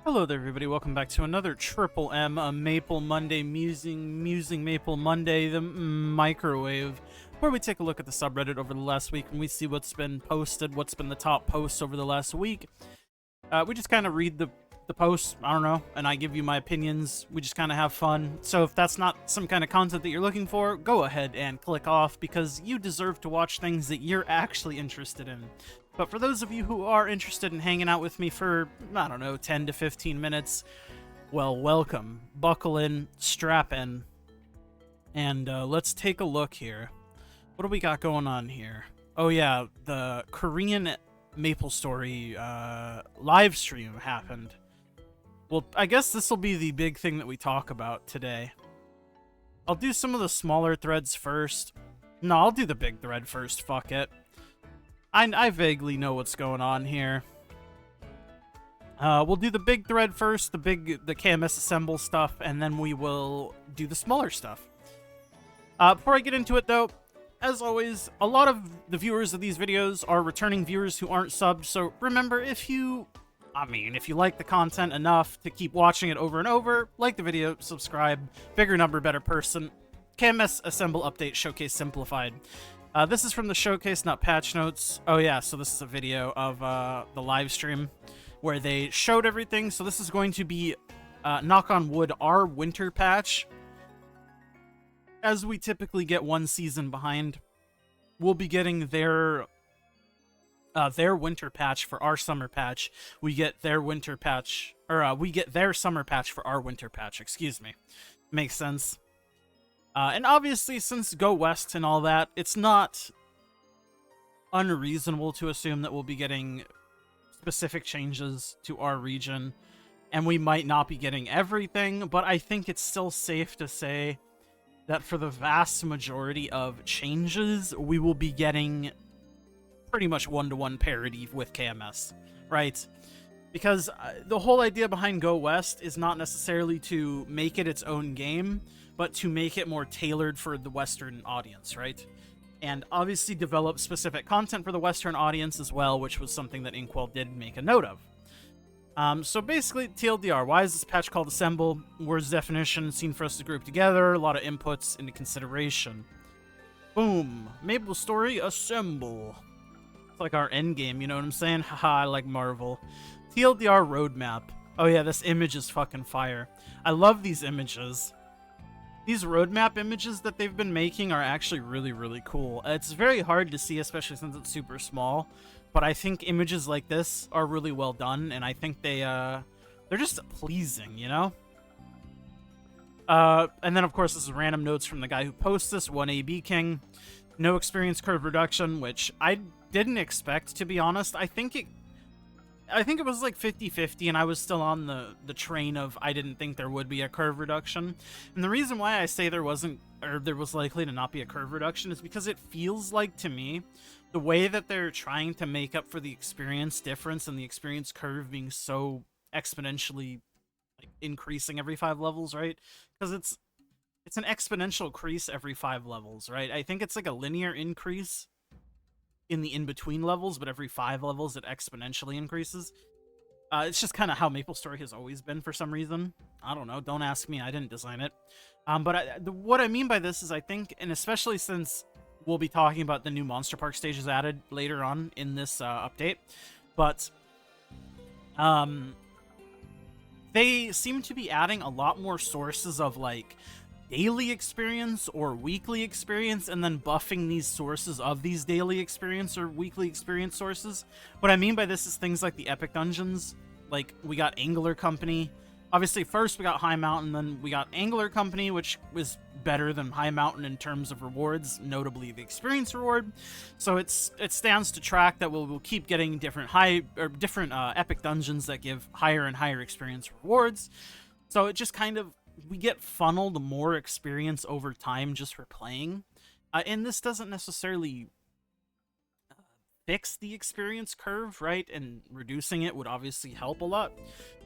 Hello there, everybody. Welcome back to another Triple M, a Maple Monday, musing Maple Monday, the microwave, where we take a look at the subreddit over the last week and we see what's been posted, what's been the top posts over the last week. We just kind of read the posts, I don't know, and I give you my opinions. We just kind of have fun. So if that's not some kind of content that you're looking for, go ahead and click off, because you deserve to watch things that you're actually interested in. But for those of you who are interested in hanging out with me for, I don't know, 10 to 15 minutes, well, welcome. Buckle in, strap in, and let's take a look here. What do we got going on here? Oh yeah, the Korean MapleStory live stream happened. Well, I guess this will be the big thing that we talk about today. I'll do some of the smaller threads first. No, I'll do the big thread first, fuck it. I vaguely know what's going on here. We'll do the big thread first, the KMS assemble stuff, and then we will do the smaller stuff. Before I get into it, though, as always, a lot of the viewers of these videos are returning viewers who aren't subbed, so remember, if you like the content enough to keep watching it over and over, like the video, subscribe, bigger number, better person. KMS Assemble Update Showcase Simplified. This is from the showcase, not patch notes. Oh yeah, so this is a video of the live stream where they showed everything. So this is going to be, knock on wood, our winter patch. As we typically get one season behind, we'll be getting their winter patch for our summer patch. We get their winter patch, or we get their summer patch for our winter patch. Excuse me. Makes sense. And obviously, since Go West and all that, it's not unreasonable to assume that we'll be getting specific changes to our region, and we might not be getting everything, but I think it's still safe to say that for the vast majority of changes, we will be getting pretty much one-to-one parity with KMS, right? Because the whole idea behind Go West is not necessarily to make it its own game, but to make it more tailored for the Western audience, right? And obviously develop specific content for the Western audience as well, which was something that Inkwell did make a note of. So basically, TLDR, why is this patch called Assemble? Words definition, scene for us to group together, a lot of inputs into consideration. Boom. MapleStory Assemble. It's like our end game, you know what I'm saying? Haha, I like Marvel. TLDR roadmap. Oh yeah, this image is fucking fire. I love these images. These roadmap images that they've been making are actually really, really cool. It's very hard to see, especially since it's super small, but I think images like this are really well done, and I think they're just pleasing, you know? And then, of course, this is random notes from the guy who posts this, 1AB King. No experience curve reduction, which I didn't expect, to be honest. I think it was like 50-50, and I was still on the train of I didn't think there would be a curve reduction. And the reason why I say there was likely to not be a curve reduction is because it feels like, to me, the way that they're trying to make up for the experience difference and the experience curve being so exponentially increasing every 5 levels, right? Because it's an exponential increase every 5 levels, right? I think it's like a linear increase in the in-between levels, but every 5 levels it exponentially increases. It's just kind of how MapleStory has always been for some reason. I don't know, don't ask me, I didn't design it. What I mean by this is I think, and especially since we'll be talking about the new Monster Park stages added later on in this update, but they seem to be adding a lot more sources of like daily experience or weekly experience, and then buffing these sources of these daily experience or weekly experience sources. What I mean by this is things like the epic dungeons. Like, we got Angler Company. Obviously, first we got High Mountain, then we got Angler Company, which was better than High Mountain in terms of rewards, notably the experience reward. So it stands to track that we'll keep getting different epic dungeons that give higher and higher experience rewards. So it just kind of, we get funneled more experience over time just for playing. And this doesn't necessarily fix the experience curve, right? And reducing it would obviously help a lot.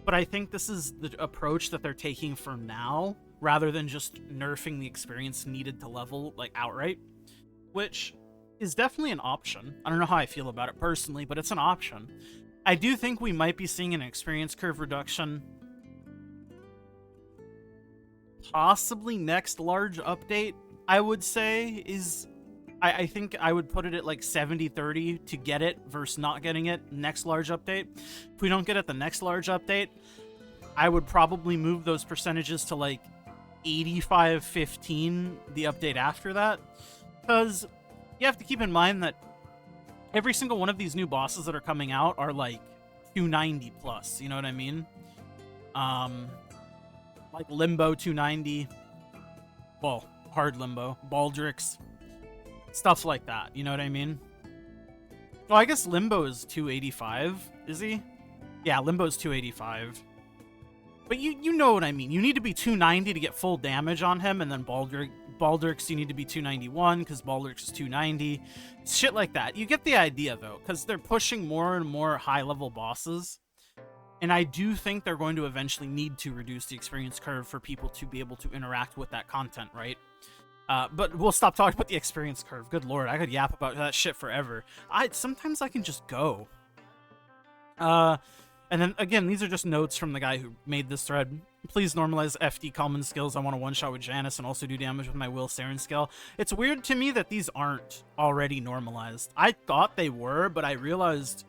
But I think this is the approach that they're taking for now, rather than just nerfing the experience needed to level, like, outright. Which is definitely an option. I don't know how I feel about it personally, but it's an option. I do think we might be seeing an experience curve reduction. Possibly next large update, I would say, is... I think I would put it at like 70-30 to get it versus not getting it next large update. If we don't get it the next large update, I would probably move those percentages to like 85-15 the update after that. Because you have to keep in mind that every single one of these new bosses that are coming out are like 290 plus, you know what I mean? Like Limbo 290, well, hard Limbo, Baldrix, stuff like that, you know what I mean? Well, I guess Limbo is 285, is he? Yeah, Limbo's 285. But you know what I mean. You need to be 290 to get full damage on him, and then Baldrix you need to be 291 because Baldrix is 290. Shit like that. You get the idea, though, because they're pushing more and more high-level bosses. And I do think they're going to eventually need to reduce the experience curve for people to be able to interact with that content, right? But we'll stop talking about the experience curve. Good lord, I could yap about that shit forever. Sometimes I can just go. And then, again, these are just notes from the guy who made this thread. Please normalize FD common skills. I want to one-shot with Janice and also do damage with my Will Saren skill. It's weird to me that these aren't already normalized. I thought they were, but I realized,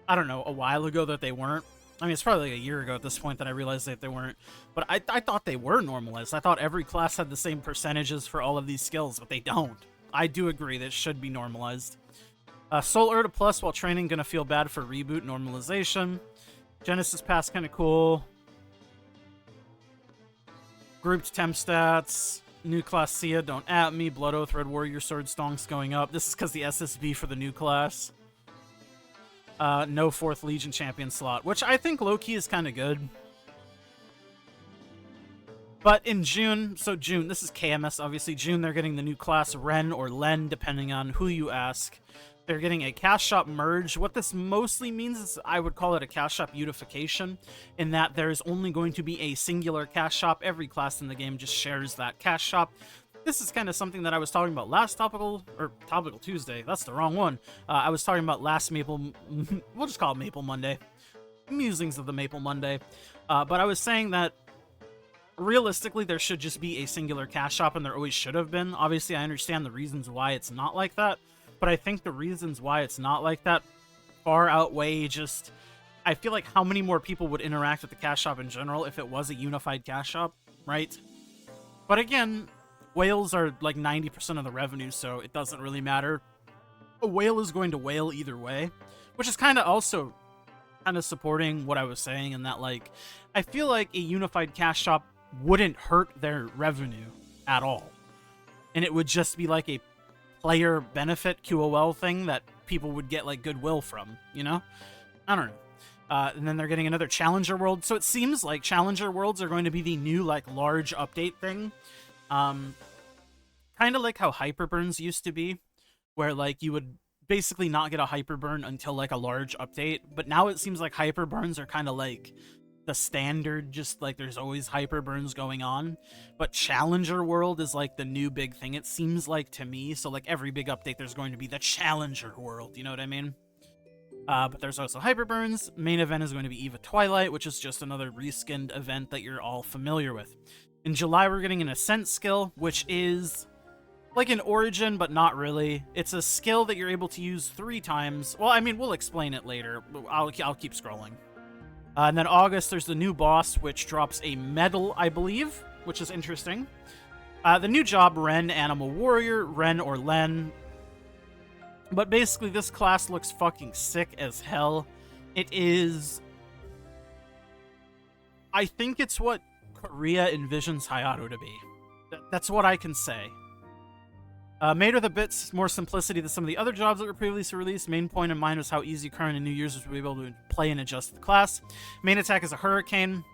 I don't know, a while ago that they weren't. I mean, it's probably like a year ago at this point that I realized that they weren't. But I thought they were normalized. I thought every class had the same percentages for all of these skills, but they don't. I do agree that it should be normalized. Soul Urta Plus while training, gonna feel bad for reboot normalization. Genesis Pass kind of cool. Grouped temp stats. New class Sia, don't at me. Blood Oath, Red Warrior Sword Stonks going up. This is because the SSB for the new class. No 4th Legion champion slot, which I think low-key is kind of good. But in June, so June, this is KMS, obviously. June, they're getting the new class Ren or Len, depending on who you ask. They're getting a cash shop merge. What this mostly means is I would call it a cash shop unification, in that there's only going to be a singular cash shop. Every class in the game just shares that cash shop. This is kind of something that I was talking about last Topical Tuesday. That's the wrong one. I was talking about last Maple... we'll just call it Maple Monday. Musings of the Maple Monday. But I was saying that realistically, there should just be a singular cash shop, and there always should have been. Obviously, I understand the reasons why it's not like that, but I think the reasons why it's not like that far outweigh just... I feel like how many more people would interact with the cash shop in general if it was a unified cash shop, right? But again... whales are like 90% of the revenue, so it doesn't really matter. A whale is going to whale either way, which is kind of also kind of supporting what I was saying in that, like, I feel like a unified cash shop wouldn't hurt their revenue at all. And it would just be like a player benefit QOL thing that people would get like goodwill from, you know? I don't know. And then they're getting another Challenger World. So it seems like Challenger Worlds are going to be the new like large update thing. Kind of like how Hyperburns used to be, where like you would basically not get a Hyperburn until like a large update, but now it seems like Hyperburns are kind of like the standard, just like there's always Hyperburns going on, but Challenger World is like the new big thing, it seems like to me, so like every big update there's going to be the Challenger World, you know what I mean? But there's also Hyperburns. Main event is going to be Eva Twilight, which is just another reskinned event that you're all familiar with. In July, we're getting an Ascent skill, which is like an Origin, but not really. It's a skill that you're able to use 3 times. Well, I mean, we'll explain it later. I'll keep scrolling. And then August, there's the new boss, which drops a medal, I believe, which is interesting. The new job, Ren, Animal Warrior, Ren or Len. But basically, this class looks fucking sick as hell. It is... I think it's what Korea envisions Hayato to be. That's what I can say. Made with a bit more simplicity than some of the other jobs that were previously released. Main point in mind was how easy current and new users will be able to play and adjust the class. Main attack is a Hurricane.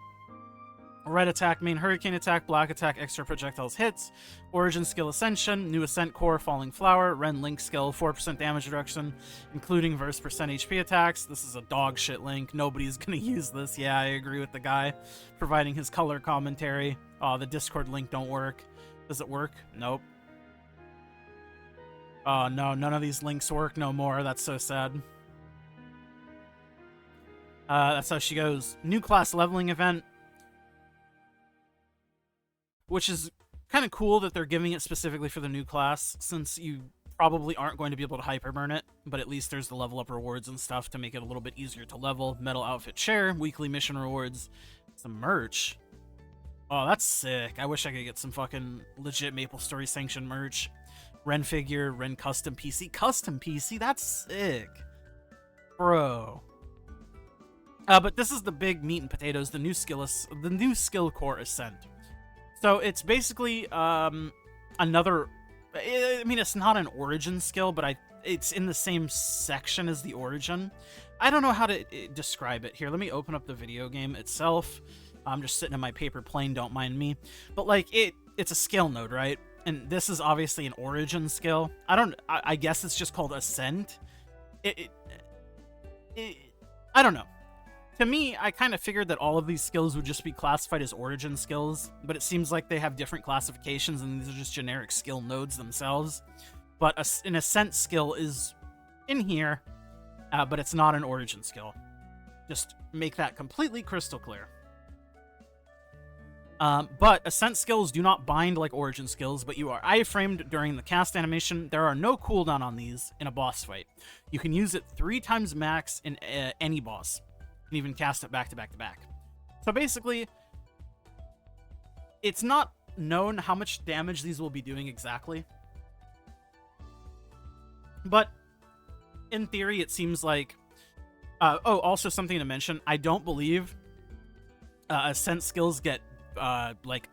Red attack, main Hurricane attack, black attack, extra projectiles hits. Origin skill Ascension, new Ascent core, Falling Flower, Ren Link skill, 4% damage reduction, including verse percent HP attacks. This is a dog shit link. Nobody's gonna use this. Yeah, I agree with the guy providing his color commentary. Oh, the Discord link don't work. Does it work? Nope. Oh no, none of these links work no more. That's so sad. That's how she goes. New class leveling event, which is kind of cool that they're giving it specifically for the new class, since you probably aren't going to be able to hyperburn it, but at least there's the level up rewards and stuff to make it a little bit easier to level. Metal outfit share, weekly mission rewards, some merch. Oh, that's sick. I wish I could get some fucking legit MapleStory sanctioned merch. Ren figure, Ren custom PC. Custom PC? That's sick. Bro. But this is the big meat and potatoes, the new skill core ascent. So it's basically another... I mean, it's not an origin skill, but it's in the same section as the origin. I don't know how to describe it. Here, let me open up the video game itself. I'm just sitting in my paper plane, don't mind me. But, like, it's a skill node, right? And this is obviously an origin skill. I guess it's just called Ascent. I don't know. To me, I kind of figured that all of these skills would just be classified as origin skills, but it seems like they have different classifications and these are just generic skill nodes themselves. But an Ascent skill is in here, but it's not an origin skill. Just make that completely crystal clear. But Ascent skills do not bind like origin skills, but you are iframed during the cast animation. There are no cooldown on these in a boss fight. You can use it 3 times max in any boss. You can even cast it back to back to back. So basically, it's not known how much damage these will be doing exactly. But in theory, it seems like... oh, also something to mention. I don't believe Ascent skills get like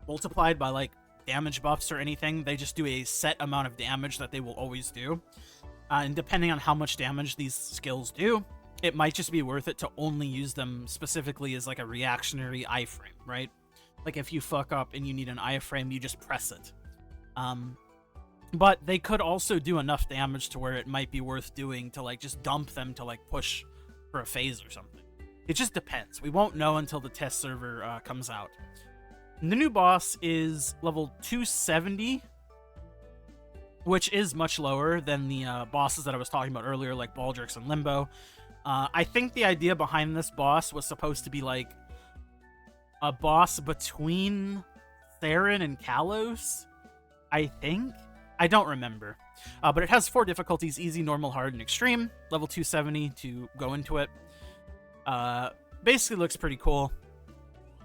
multiplied by like damage buffs or anything. They just do a set amount of damage that they will always do. And depending on how much damage these skills do, it might just be worth it to only use them specifically as like a reactionary iframe, right? Like if you fuck up and you need an iframe, you just press it. But they could also do enough damage to where it might be worth doing to like just dump them to like push for a phase or something. It just depends. We won't know until the test server comes out. And the new boss is level 270, which is much lower than the bosses that I was talking about earlier, like Baldrix and Limbo. I think the idea behind this boss was supposed to be like a boss between Theron and Kalos, I think. I don't remember. But it has 4 difficulties: easy, normal, hard, and extreme. Level 270 to go into it. Basically looks pretty cool.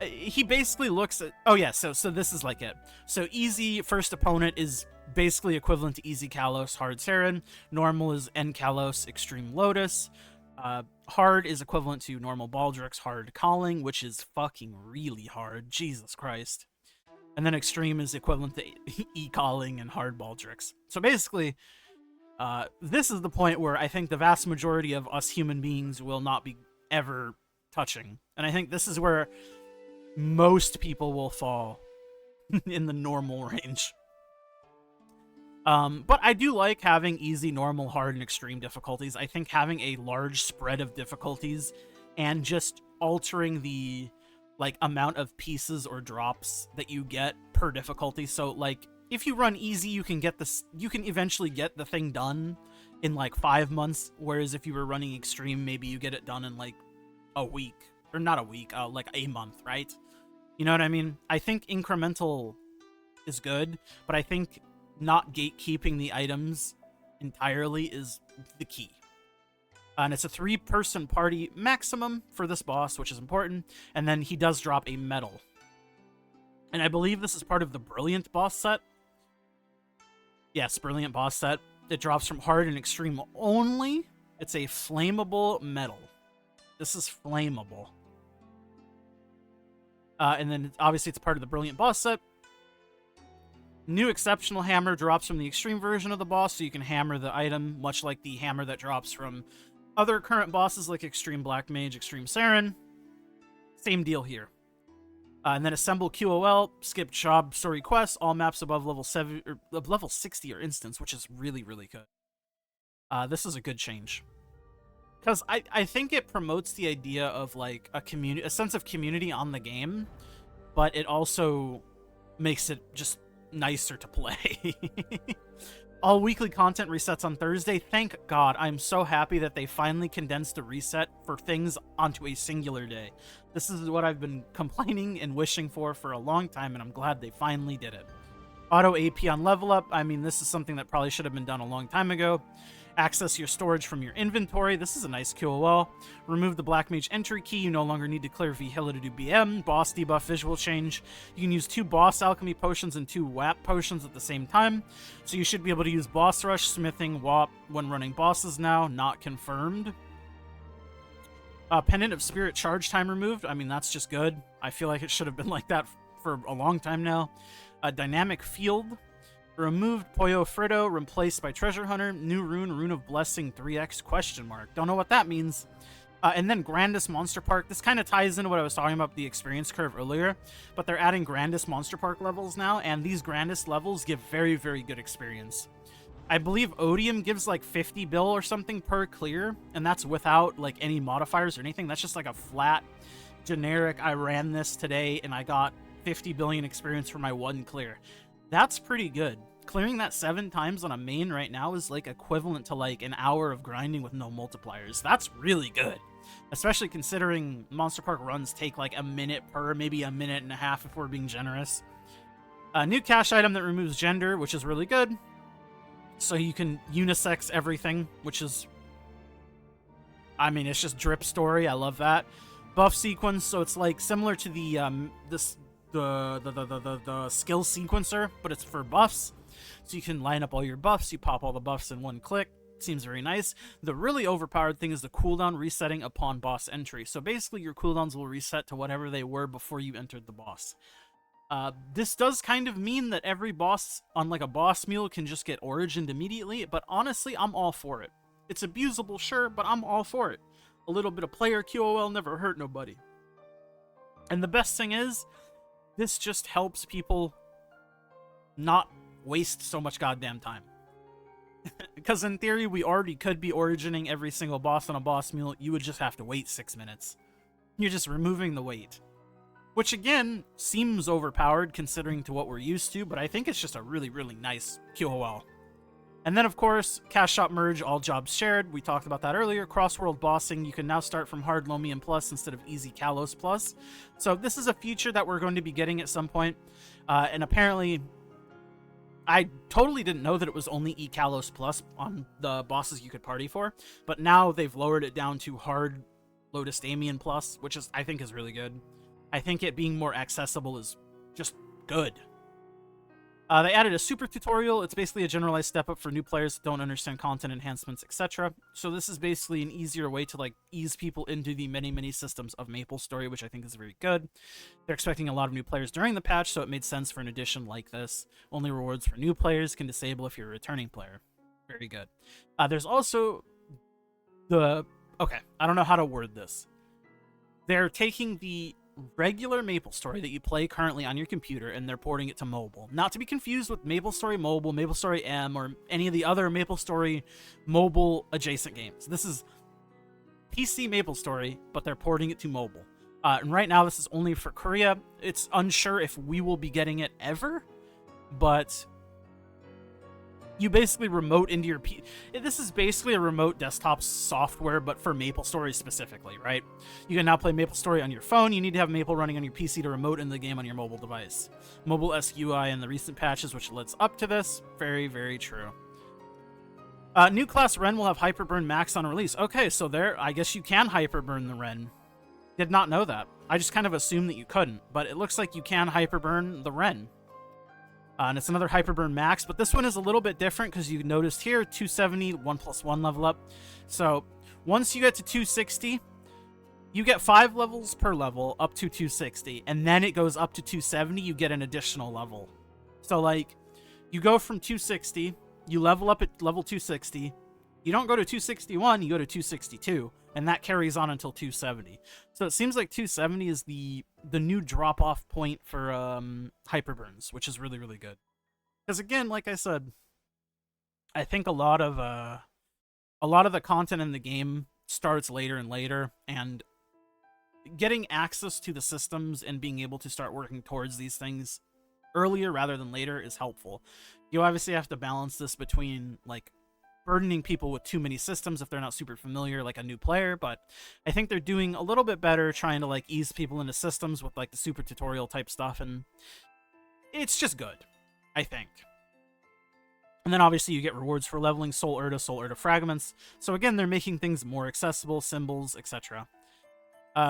He basically looks at... Oh yeah, so this is like it. So easy first opponent is basically equivalent to easy Kalos, hard Saren. Normal is N Kalos, extreme Lotus. Hard is equivalent to normal Baldrix, hard Calling, which is fucking really hard. Jesus Christ. And then extreme is equivalent to E-Calling and hard Baldrix. So basically, this is the point where I think the vast majority of us human beings will not be ever touching. And I think this is where most people will fall in the normal range. But I do like having easy, normal, hard, and extreme difficulties. I think having a large spread of difficulties and just altering the like amount of pieces or drops that you get per difficulty. So like if you run easy, you can eventually get the thing done in like 5 months, whereas if you were running extreme, maybe you get it done in like a week, or not a week, like a month, right? You know what I mean? I think incremental is good, but I think not gatekeeping the items entirely is the key. And it's a 3-person party maximum for this boss, which is important. And then he does drop a medal. And I believe this is part of the Brilliant boss set. Yes, Brilliant boss set. It drops from hard and extreme only. It's a flammable medal. This is flammable. And then obviously it's part of the Brilliant boss set. New exceptional hammer drops from the extreme version of the boss, so you can hammer the item, much like the hammer that drops from other current bosses like Extreme Black Mage, Extreme Saren. Same deal here. And then assemble QOL, skip job story quests, all maps above level 7 or level 60 or instance, which is really, really good. This is a good change. Because I think it promotes the idea of like a sense of community on the game, but it also makes it just nicer to play. All weekly content resets on Thursday. Thank God. I'm so happy that they finally condensed the reset for things onto a singular day. This is what I've been complaining and wishing for a long time, and I'm glad they finally did it. Auto AP on level up. I mean, this is something that probably should have been done a long time ago. Access your storage from your inventory. This is a nice QOL. Remove the Black Mage entry key. You no longer need to clear Vihilla to do BM. Boss debuff visual change. You can use 2 boss alchemy potions and 2 WAP potions at the same time. So you should be able to use boss rush, smithing, WAP when running bosses now. Not confirmed. Pendant of Spirit charge time removed. I mean, that's just good. I feel like it should have been like that for a long time now. Dynamic field. Removed Poyo Fritto, replaced by Treasure Hunter. New rune, Rune of Blessing 3x question mark. Don't know what that means. And then Grandest Monster Park. This kind of ties into what I was talking about, the experience curve earlier, but they're adding Grandest Monster Park levels now, and these Grandest levels give very, very good experience. I believe Odium gives like 50 bill or something per clear, and that's without like any modifiers or anything. That's just like a flat, generic, I ran this today and I got 50 billion experience for my 1 clear. That's pretty good. Clearing that 7 times on a main right now is like equivalent to like an hour of grinding with no multipliers. That's really good. Especially considering Monster Park runs take like a minute per, maybe a minute and a half if we're being generous. A new cache item that removes gender, which is really good. So you can unisex everything, which is... I mean, it's just drip story. I love that. Buff sequence, so it's like similar to the the skill sequencer, but it's for buffs. So you can line up all your buffs, you pop all the buffs in 1 click. Seems very nice. The really overpowered thing is the cooldown resetting upon boss entry. So basically your cooldowns will reset to whatever they were before you entered the boss. This does kind of mean that every boss on like a boss meal can just get origined immediately, but honestly, I'm all for it. It's abusable, sure, but I'm all for it. A little bit of player QOL never hurt nobody. And the best thing is, this just helps people not waste so much goddamn time. Because in theory, we already could be origining every single boss on a boss meal. You would just have to wait 6 minutes. You're just removing the wait. Which again, seems overpowered considering to what we're used to, but I think it's just a really, really nice QOL. And then of course, Cash Shop Merge, all jobs shared. We talked about that earlier. Cross-world bossing, you can now start from hard Lomian Plus instead of easy Kalos Plus. So this is a feature that we're going to be getting at some point. And apparently, I totally didn't know that it was only E-Kalos Plus on the bosses you could party for. But now they've lowered it down to hard Lotus Damian Plus, which I think is really good. I think it being more accessible is just good. They added a super tutorial. It's basically a generalized step up for new players that don't understand content enhancements, etc. So this is basically an easier way to like ease people into the many, many systems of MapleStory, which I think is very good. They're expecting a lot of new players during the patch, so it made sense for an addition like this. Only rewards for new players, can disable if you're a returning player. Very good. There's also the... Okay, I don't know how to word this. They're taking the regular MapleStory that you play currently on your computer, and they're porting it to mobile. Not to be confused with MapleStory Mobile, MapleStory M, or any of the other MapleStory mobile adjacent games. This is PC MapleStory, but they're porting it to mobile. And right now, this is only for Korea. It's unsure if we will be getting it ever, but you basically remote into your This is basically a remote desktop software, but for MapleStory specifically, right? You can now play MapleStory on your phone. You need to have Maple running on your PC to remote in the game on your mobile device. Mobile-esque UI in the recent patches, which leads up to this. Very, very true. New class Ren will have Hyperburn Max on release. Okay, so there, I guess you can Hyperburn the Ren. Did not know that. I just kind of assumed that you couldn't, but it looks like you can Hyperburn the Ren. And it's another Hyperburn Max, but this one is a little bit different because you noticed here, 270, 1+1 level up. So once you get to 260, you get 5 levels per level up to 260, and then it goes up to 270, you get an additional level. So like, you go from 260, you level up at level 260, you don't go to 261, you go to 262, and that carries on until 270. So it seems like 270 is the new drop-off point for Hyperburns, which is really, really good. Because again, like I said, I think a lot of the content in the game starts later and later, and getting access to the systems and being able to start working towards these things earlier rather than later is helpful. You obviously have to balance this between, like, burdening people with too many systems if they're not super familiar, like a new player, but I think they're doing a little bit better trying to, like, ease people into systems with, like, the super tutorial type stuff, and it's just good, I think. And then obviously you get rewards for leveling Soul Urda fragments. So again, they're making things more accessible, symbols, etc.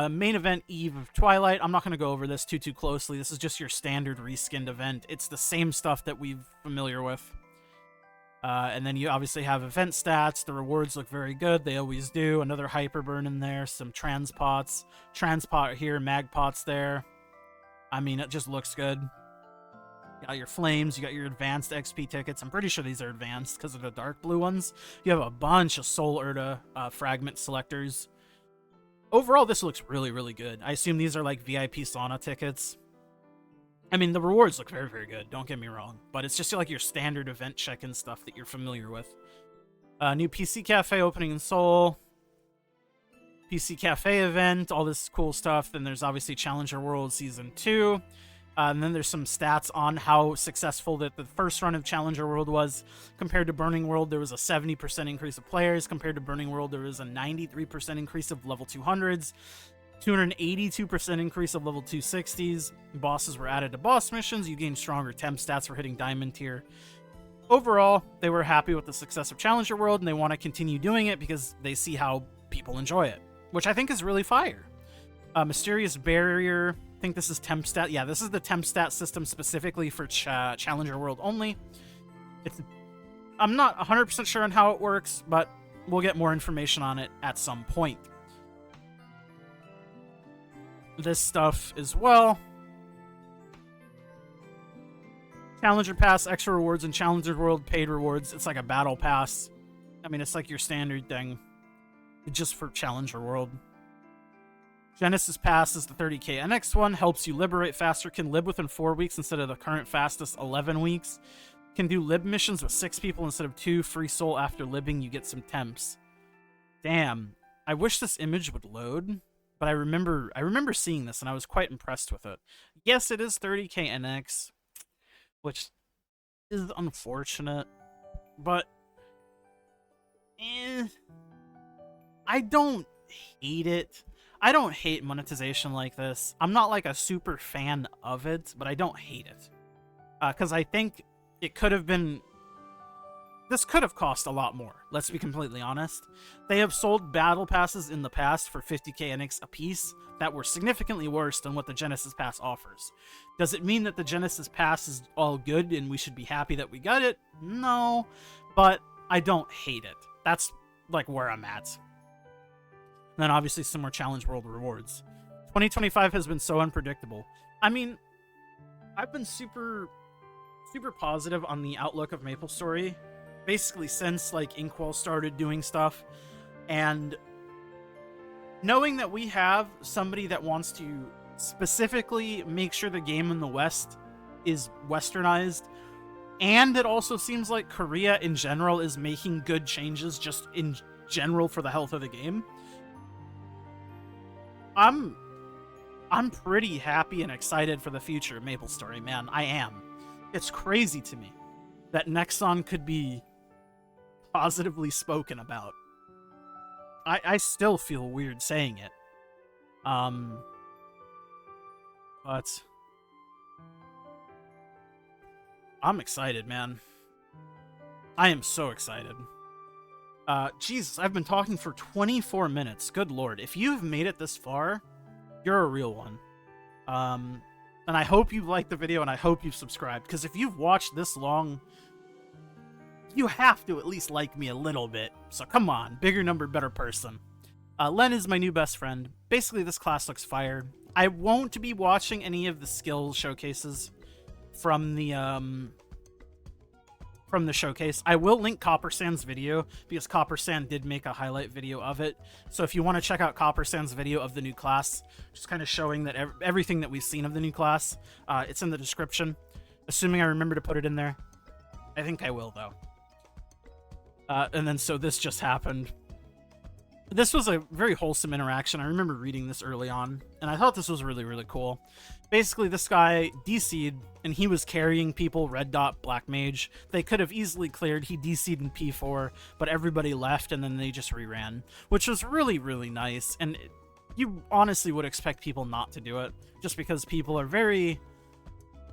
Main event, Eve of Twilight. I'm not going to go over this too closely. This is just your standard reskinned event. It's the same stuff that we're familiar with. And then you obviously have event stats. The rewards look very good. They always do. Another Hyperburn in there. Some transpots. Transpot here, magpots there. I mean, it just looks good. You got your flames, you got your advanced XP tickets. I'm pretty sure these are advanced because of the dark blue ones. You have a bunch of Soul Urda fragment selectors. Overall, this looks really, really good. I assume these are like VIP sauna tickets. I mean, the rewards look very, very good, don't get me wrong. But it's just like your standard event check-in stuff that you're familiar with. New PC Cafe opening in Seoul. PC Cafe event, all this cool stuff. Then there's obviously Challenger World Season 2. And then there's some stats on how successful that the first run of Challenger World was. Compared to Burning World, there was a 70% increase of players. Compared to Burning World, there was a 93% increase of level 200s. 282% increase of level 260s. Bosses were added to boss missions. You gained stronger temp stats for hitting Diamond tier. Overall, they were happy with the success of Challenger World, and they want to continue doing it because they see how people enjoy it, which I think is really fire. Mysterious Barrier. I think this is temp stat. Yeah, this is the temp stat system specifically for Challenger World only. I'm not 100% sure on how it works, but we'll get more information on it at some point. This stuff as well. Challenger Pass, extra rewards, and Challenger World paid rewards. It's like a battle pass. I mean, it's like your standard thing, just for Challenger World. Genesis Pass is the 30k NX one. Helps you liberate faster. Can lib within 4 weeks instead of the current fastest 11 weeks. Can do lib missions with 6 people instead of 2. Free soul after libbing. You get some temps. Damn. I wish this image would load, but I remember seeing this and I was quite impressed with it. Yes, it is 30k NX, which is unfortunate, but I don't hate it. I don't hate monetization like this. I'm not like a super fan of it, but I don't hate it. Because I think it could have been... This could have cost a lot more, let's be completely honest. They have sold battle passes in the past for 50k NX a piece that were significantly worse than what the Genesis Pass offers. Does it mean that the Genesis Pass is all good and we should be happy that we got it? No, but I don't hate it. That's like where I'm at. And then obviously some more Challenge World rewards. 2025 has been so unpredictable. I mean, I've been super positive on the outlook of MapleStory, basically since like Inkwell started doing stuff, and knowing that we have somebody that wants to specifically make sure the game in the West is westernized, and it also seems like Korea in general is making good changes just in general for the health of the game. I'm pretty happy and excited for the future of MapleStory, man. I am. It's crazy to me that Nexon could be positively spoken about. I still feel weird saying it. But I'm excited, man. I am so excited. Jesus, I've been talking for 24 minutes. Good lord. If you've made it this far, you're a real one. And I hope you liked the video and I hope you've subscribed, because if you've watched this long, you have to at least like me a little bit. So come on, bigger number, better person. Len is my new best friend. Basically, this class looks fire. I won't be watching any of the skill showcases from the showcase. I will link Copper Sand's video because Copper Sand did make a highlight video of it. So if you want to check out Copper Sand's video of the new class, just kind of showing that everything that we've seen of the new class, it's in the description. Assuming I remember to put it in there. I think I will, though. And then so this just happened. This was a very wholesome interaction. I remember reading this early on, and I thought this was really, really cool. Basically, this guy DC'd, and he was carrying people, red dot, black mage. They could have easily cleared. He DC'd in P4, but everybody left, and then they just reran, which was really, really nice. And you honestly would expect people not to do it, just because people are very,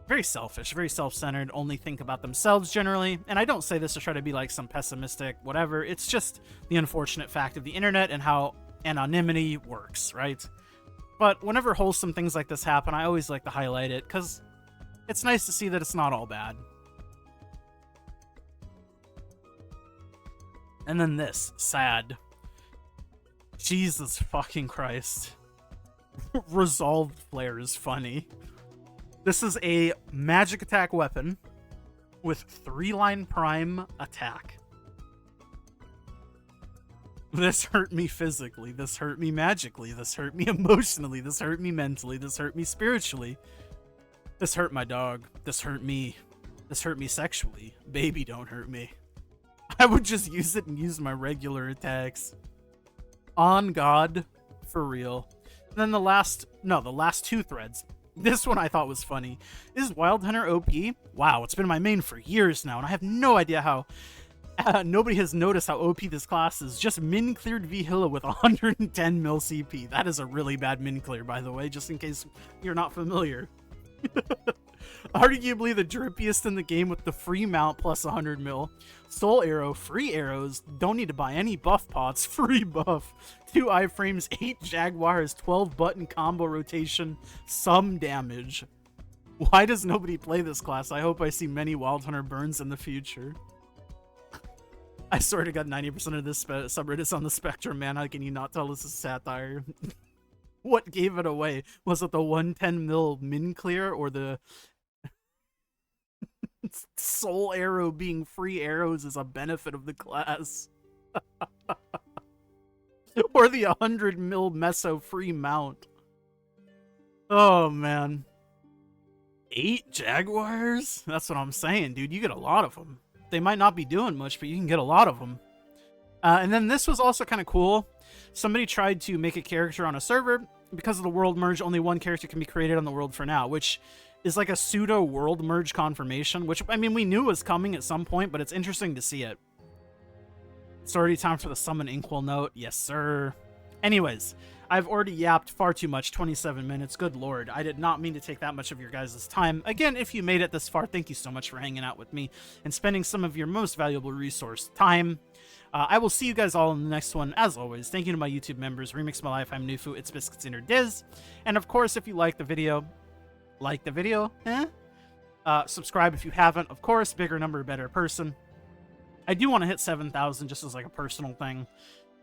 very selfish, very self-centered, only think about themselves generally. And I don't say this to try to be like some pessimistic whatever. It's just the unfortunate fact of the internet and how anonymity works, right? But whenever wholesome things like this happen, I always like to highlight it, because it's nice to see that it's not all bad. And then this, sad. Jesus fucking Christ. Resolved flare is funny. This is a magic attack weapon with 3-line prime attack. This hurt me physically, this hurt me magically, this hurt me emotionally, this hurt me mentally, this hurt me spiritually. This hurt my dog, this hurt me sexually. Baby, don't hurt me. I would just use it and use my regular attacks. On God, for real. And then the last 2 threads. This one I thought was funny. Is Wild Hunter OP? Wow, it's been my main for years now, and I have no idea how. Nobody has noticed how OP this class is. Just min cleared V-Hilla with 110 mil CP. That is a really bad min clear, by the way, just in case you're not familiar. Arguably the drippiest in the game with the free mount plus 100 mil. Soul Arrow, free arrows, don't need to buy any buff pots, free buff. 2 iframes, 8 jaguars, 12 button combo rotation, some damage. Why does nobody play this class? I hope I see many Wild Hunter burns in the future. I swear to God, 90% of this subreddit's on the spectrum, man. How can you not tell this is satire? What gave it away? Was it the 110 mil min clear, or the Soul Arrow being free arrows is a benefit of the class? Or the 100 mil meso free mount? Oh, man. 8 jaguars? That's what I'm saying, dude. You get a lot of them. They might not be doing much, but you can get a lot of them. And then this was also kind of cool. Somebody tried to make a character on a server. Because of the world merge, only one character can be created on the world for now, which is like a pseudo world merge confirmation, which, I mean, we knew was coming at some point, but it's interesting to see it. It's already time for the summon Inkwell note. Yes, sir. Anyways, I've already yapped far too much, 27 minutes. Good lord, I did not mean to take that much of your guys' time. Again, if you made it this far, thank you so much for hanging out with me and spending some of your most valuable resource time. I will see you guys all in the next one. As always, thank you to my YouTube members. Remix My Life, I'm Nufu, It's Biscuits Inner Diz. And of course, if you like the video, subscribe if you haven't. Of course, bigger number, better person. I do want to hit 7,000 just as like a personal thing.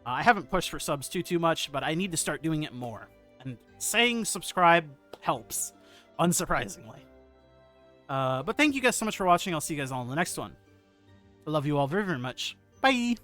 I haven't pushed for subs too much, but I need to start doing it more. And saying subscribe helps, unsurprisingly. But thank you guys so much for watching. I'll see you guys all in the next one. I love you all very, very much. Bye!